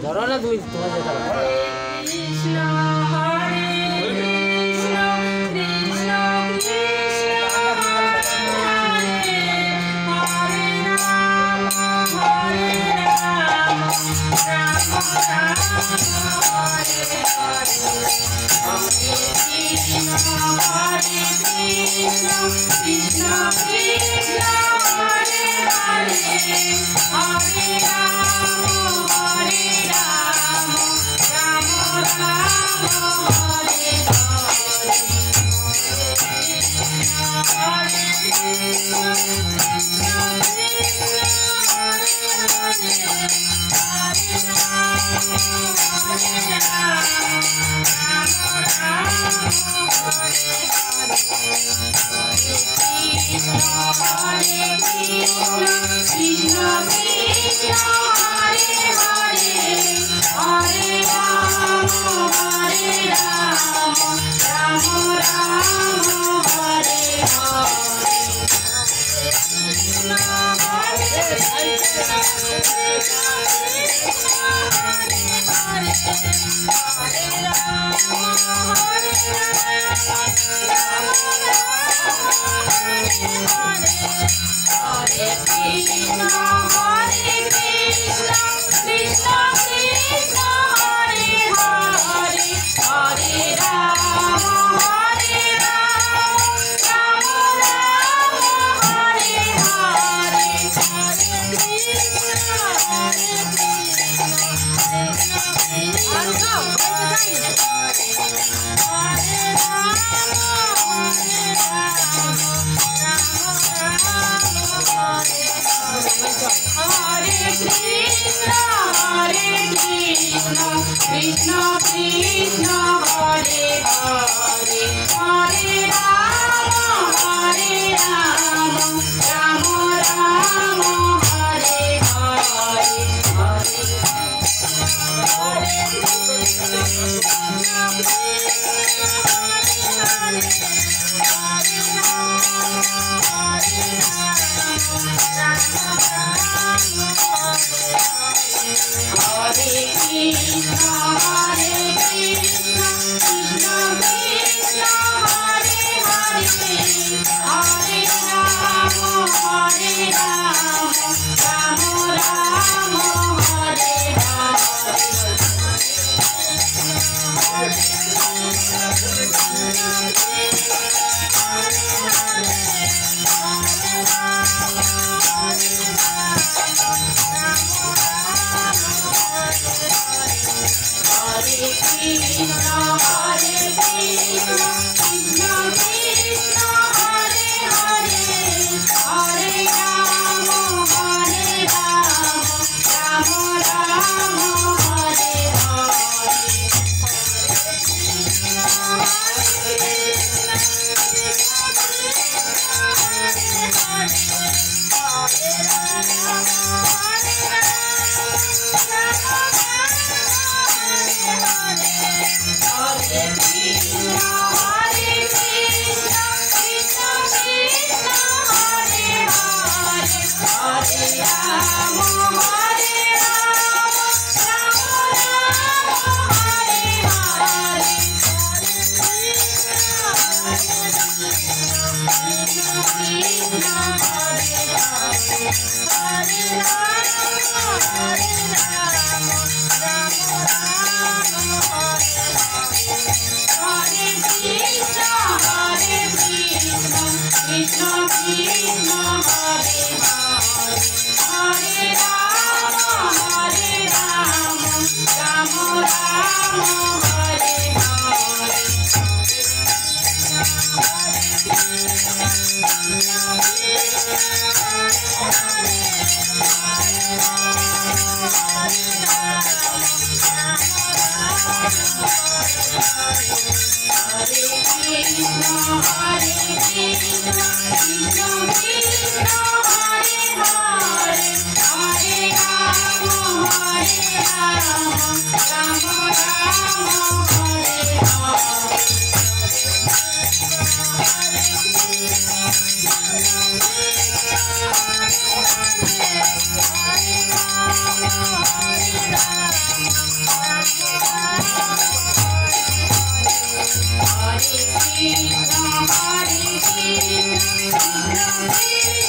ধরো না তুমি তোমার যেটা কৃষ্ণ হরে কৃষ্ণ কৃষ্ণ কৃষ্ণ হরে হরে রাম হরে রাম রাম রাম হরে হরে হরে কৃষ্ণ হরে কৃষ্ণ কৃষ্ণ কৃষ্ণ হরে হরে হরে রাম হরে রাম রাম রাম হরে হরে হরে কৃষ্ণ কৃষ্ণ কৃষ্ণ হরে হরে হরে রাম হরে রাম রাম রাম হরে হরে হরে কৃষ্ণ হরে কৃষ্ণ কৃষ্ণ কৃষ্ণ হরে হরে হরে রাম হরে রাম রাম রাম হরে হরে কৃষ্ণ হরে কৃষ্ণ কৃষ্ণ কৃষ্ণ হরে হরে হরে রাম হরে রাম রাম রাম হরে হরে হরে কৃষ্ণ হরে কৃষ্ণ কৃষ্ণ কৃষ্ণ হরে হরে হরে রাম হরে রাম রাম রাম হরে হরে হরে কৃষ্ণ হরে কৃষ্ণ কৃষ্ণ কৃষ্ণ হরে হরে রাম হরে রাম রাম রাম হরে হরে কৃষ্ণ হরে কৃষ্ণ কৃষ্ণ কৃষ্ণ হরে হরে হরে রাম হরে রাম রাম রাম হরে হরে হরে হরে কৃষ্ণ কৃষ্ণ কৃষ্ণ হরে হরে হরে রাম হরে রাম রাম রাম হরে হরে কৃষ্ণ হরে কৃষ্ণ কৃষ্ণ কৃষ্ণ হরে হরে হরে রাম হরে রাম রাম রাম হরে হরে কৃষ্ণ হরে কৃষ্ণ কৃষ্ণ কৃষ্ণ হরে হরে হরে রাম হরে রাম রাম রাম হরে হরে হরে কৃষ্ণ হরে কৃষ্ণ কৃষ্ণ কৃষ্ণ হরে হরে হরে রাম হরে রাম রাম হরে কৃষ্ণ হরে কৃষ্ণ কৃষ্ণ কৃষ্ণ হরে হরে হরে রাম হরে রাম রাম রাম হরে হরে হরে কৃষ্ণ হরে কৃষ্ণ কৃষ্ণ কৃষ্ণ হরে হরে হরে রাম হরে রাম রাম রাম হরে হরে কৃষ্ণ হরে কৃষ্ণ কৃষ্ণ কৃষ্ণ হরে হরে হরে রাম হরে রাম রাম রাম হরে হরে হরে কৃষ্ণ কৃষ্ণ কৃষ্ণ হরে হরে হরে রাম হরে রাম রাম রাম হরে কৃষ্ণ হরে কৃষ্ণ কৃষ্ণ কৃষ্ণ হরে হরে হরে রাম হরে রাম রাম রাম হরে হরে হরে কৃষ্ণ হরে Krishna Krishna, Hare Krishna, Krishna Krishna.